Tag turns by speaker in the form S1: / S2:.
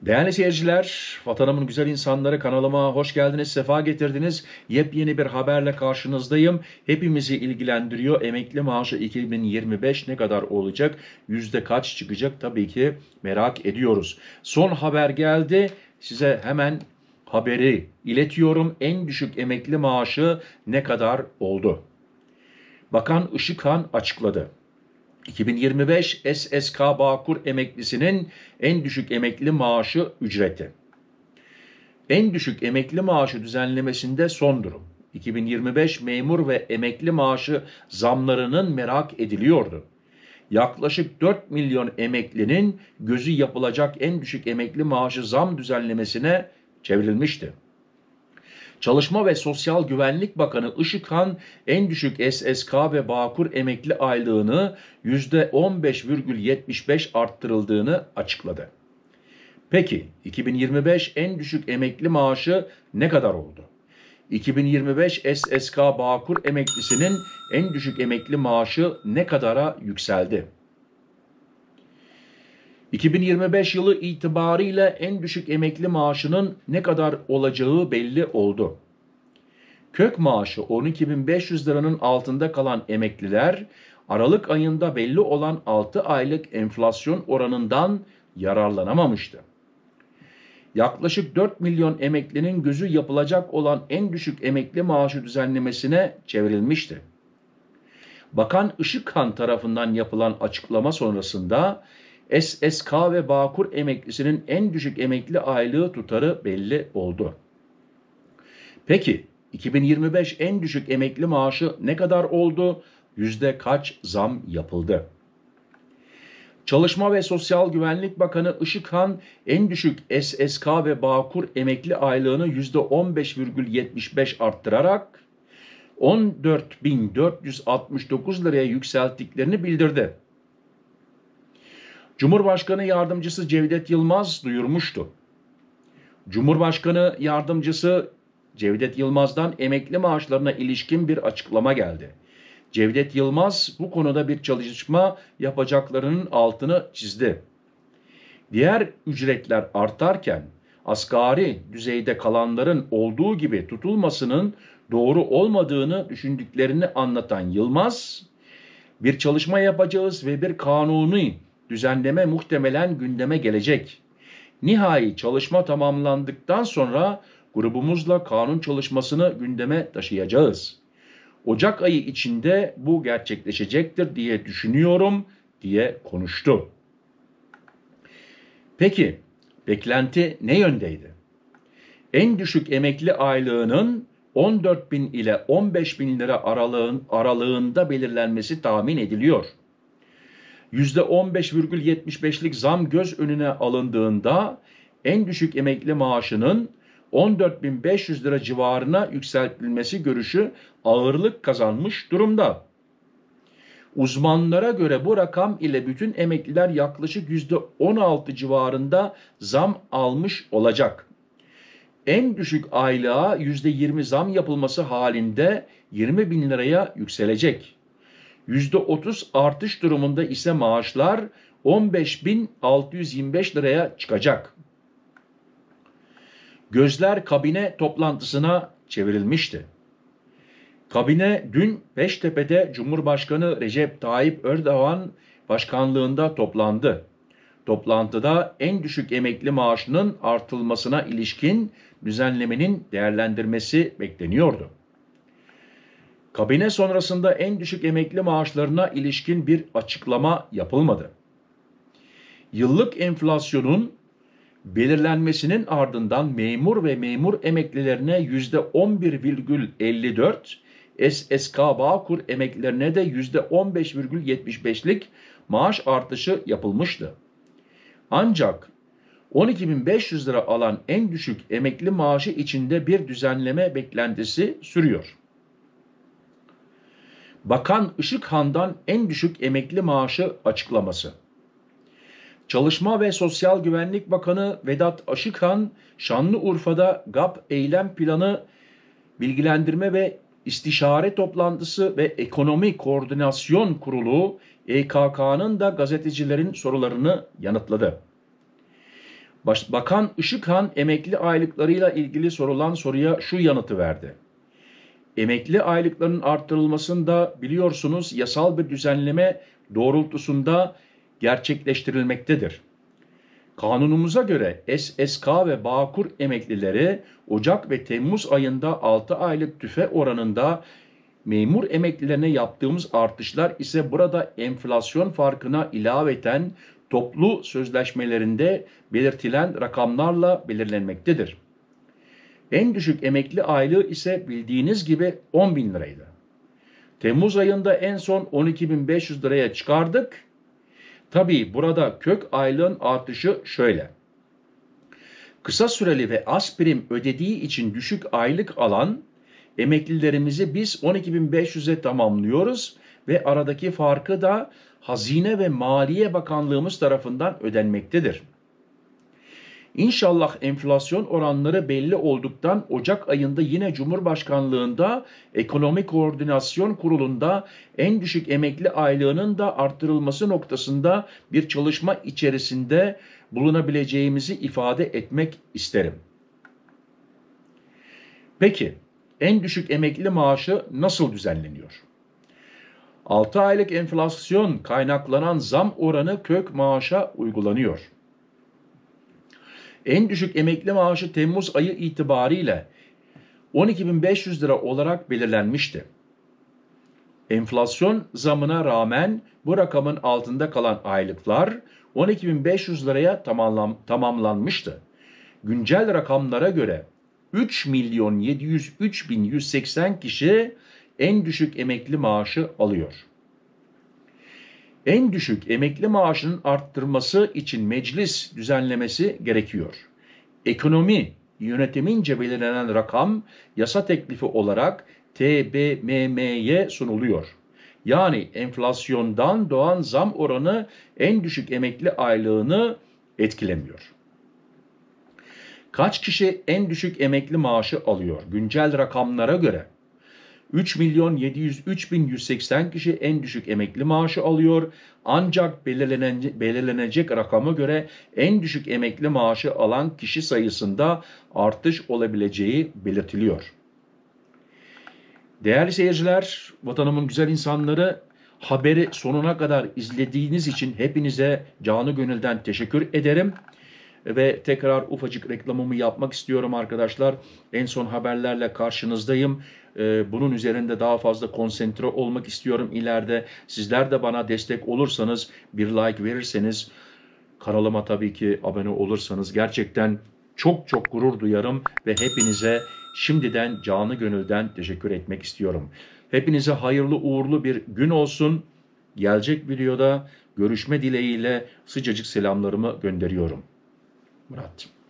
S1: Değerli seyirciler, vatanımın güzel insanları kanalıma hoş geldiniz, sefa getirdiniz. Yepyeni bir haberle karşınızdayım. Hepimizi ilgilendiriyor. Emekli maaşı 2025 ne kadar olacak? Yüzde kaç çıkacak? Tabii ki merak ediyoruz. Son haber geldi. Size hemen haberi iletiyorum. En düşük emekli maaşı ne kadar oldu? Bakan Işıkhan açıkladı. 2025 SSK Bağkur emeklisinin en düşük emekli maaşı ücreti. En düşük emekli maaşı düzenlemesinde son durum. 2025 memur ve emekli maaşı zamlarının merak ediliyordu. Yaklaşık 4 milyon emeklinin gözü yapılacak en düşük emekli maaşı zam düzenlemesine çevrilmişti. Çalışma ve Sosyal Güvenlik Bakanı Işıkhan en düşük SSK ve Bağkur emekli aylığını %15,75 arttırıldığını açıkladı. Peki 2025 en düşük emekli maaşı ne kadar oldu? 2025 SSK Bağkur emeklisinin en düşük emekli maaşı ne kadara yükseldi? 2025 yılı itibariyle en düşük emekli maaşının ne kadar olacağı belli oldu. Kök maaşı 12.500 liranın altında kalan emekliler, Aralık ayında belli olan 6 aylık enflasyon oranından yararlanamamıştı. Yaklaşık 4 milyon emeklinin gözü yapılacak olan en düşük emekli maaşı düzenlemesine çevrilmişti. Bakan Işıkhan tarafından yapılan açıklama sonrasında SSK ve Bağkur emeklisinin en düşük emekli aylığı tutarı belli oldu. Peki 2025 en düşük emekli maaşı ne kadar oldu? Yüzde kaç zam yapıldı? Çalışma ve Sosyal Güvenlik Bakanı Işıkhan en düşük SSK ve Bağkur emekli aylığını %15,75 arttırarak 14.469 liraya yükselttiklerini bildirdi. Cumhurbaşkanı Yardımcısı Cevdet Yılmaz duyurmuştu. Cumhurbaşkanı Yardımcısı Cevdet Yılmaz'dan emekli maaşlarına ilişkin bir açıklama geldi. Cevdet Yılmaz bu konuda bir çalışma yapacaklarının altını çizdi. Diğer ücretler artarken asgari düzeyde kalanların olduğu gibi tutulmasının doğru olmadığını düşündüklerini anlatan Yılmaz, bir çalışma yapacağız ve bir kanuni düzenleme muhtemelen gündeme gelecek. Nihai çalışma tamamlandıktan sonra grubumuzla kanun çalışmasını gündeme taşıyacağız. Ocak ayı içinde bu gerçekleşecektir diye düşünüyorum diye konuştu. Peki beklenti ne yöndeydi? En düşük emekli aylığının 14.000 ile 15.000 lira aralığında belirlenmesi tahmin ediliyor. %15,75'lik zam göz önüne alındığında en düşük emekli maaşının 14.500 lira civarına yükseltilmesi görüşü ağırlık kazanmış durumda. Uzmanlara göre bu rakam ile bütün emekliler yaklaşık %16 civarında zam almış olacak. En düşük aylığa %20 zam yapılması halinde 20 bin liraya yükselecek. %30 artış durumunda ise maaşlar 15.625 liraya çıkacak. Gözler kabine toplantısına çevrilmişti. Kabine dün Beştepe'de Cumhurbaşkanı Recep Tayyip Erdoğan başkanlığında toplandı. Toplantıda en düşük emekli maaşının artırılmasına ilişkin düzenlemenin değerlendirmesi bekleniyordu. Kabine sonrasında en düşük emekli maaşlarına ilişkin bir açıklama yapılmadı. Yıllık enflasyonun belirlenmesinin ardından memur ve memur emeklilerine %11,54, SSK Bağkur emeklilerine de %15,75'lik maaş artışı yapılmıştı. Ancak 12.500 lira alan en düşük emekli maaşı içinde bir düzenleme beklentisi sürüyor. Bakan Işıkhan'dan en düşük emekli maaşı açıklaması. Çalışma ve Sosyal Güvenlik Bakanı Vedat Işıkhan, Şanlıurfa'da GAP Eylem Planı Bilgilendirme ve İstişare Toplantısı ve Ekonomi Koordinasyon Kurulu EKK'nın da gazetecilerin sorularını yanıtladı. Bakan Işıkhan emekli aylıklarıyla ilgili sorulan soruya şu yanıtı verdi. Emekli aylıklarının arttırılmasında biliyorsunuz yasal bir düzenleme doğrultusunda gerçekleştirilmektedir. Kanunumuza göre SSK ve Bağkur emeklileri Ocak ve Temmuz ayında 6 aylık tüfe oranında, memur emeklilerine yaptığımız artışlar ise burada enflasyon farkına ilaveten toplu sözleşmelerinde belirtilen rakamlarla belirlenmektedir. En düşük emekli aylığı ise bildiğiniz gibi 10 bin liraydı. Temmuz ayında en son 12.500 liraya çıkardık. Tabii burada kök aylığın artışı şöyle. Kısa süreli ve az prim ödediği için düşük aylık alan emeklilerimizi biz 12.500'e tamamlıyoruz ve aradaki farkı da Hazine ve Maliye Bakanlığımız tarafından ödenmektedir. İnşallah enflasyon oranları belli olduktan Ocak ayında yine Cumhurbaşkanlığında Ekonomi Koordinasyon Kurulu'nda en düşük emekli aylığının da arttırılması noktasında bir çalışma içerisinde bulunabileceğimizi ifade etmek isterim. Peki, en düşük emekli maaşı nasıl düzenleniyor? 6 aylık enflasyon kaynaklanan zam oranı kök maaşa uygulanıyor. En düşük emekli maaşı Temmuz ayı itibariyle 12.500 lira olarak belirlenmişti. Enflasyon zamına rağmen bu rakamın altında kalan aylıklar 12.500 liraya tamamlanmıştı. Güncel rakamlara göre 3.703.180 kişi en düşük emekli maaşı alıyor. En düşük emekli maaşının arttırması için meclis düzenlemesi gerekiyor. Ekonomi yönetimince belirlenen rakam yasa teklifi olarak TBMM'ye sunuluyor. Yani enflasyondan doğan zam oranı en düşük emekli aylığını etkilemiyor. Kaç kişi en düşük emekli maaşı alıyor? Güncel rakamlara göre 3.703.180 kişi en düşük emekli maaşı alıyor. Ancak belirlenecek rakama göre en düşük emekli maaşı alan kişi sayısında artış olabileceği belirtiliyor. Değerli seyirciler, vatanımın güzel insanları, haberi sonuna kadar izlediğiniz için hepinize canı gönülden teşekkür ederim. Ve tekrar ufacık reklamımı yapmak istiyorum arkadaşlar. En son haberlerle karşınızdayım. Bunun üzerinde daha fazla konsantre olmak istiyorum ileride. Sizler de bana destek olursanız, bir like verirseniz, kanalıma tabii ki abone olursanız gerçekten çok çok gurur duyarım ve hepinize şimdiden canı gönülden teşekkür etmek istiyorum. Hepinize hayırlı uğurlu bir gün olsun. Gelecek videoda görüşme dileğiyle sıcacık selamlarımı gönderiyorum. Murat.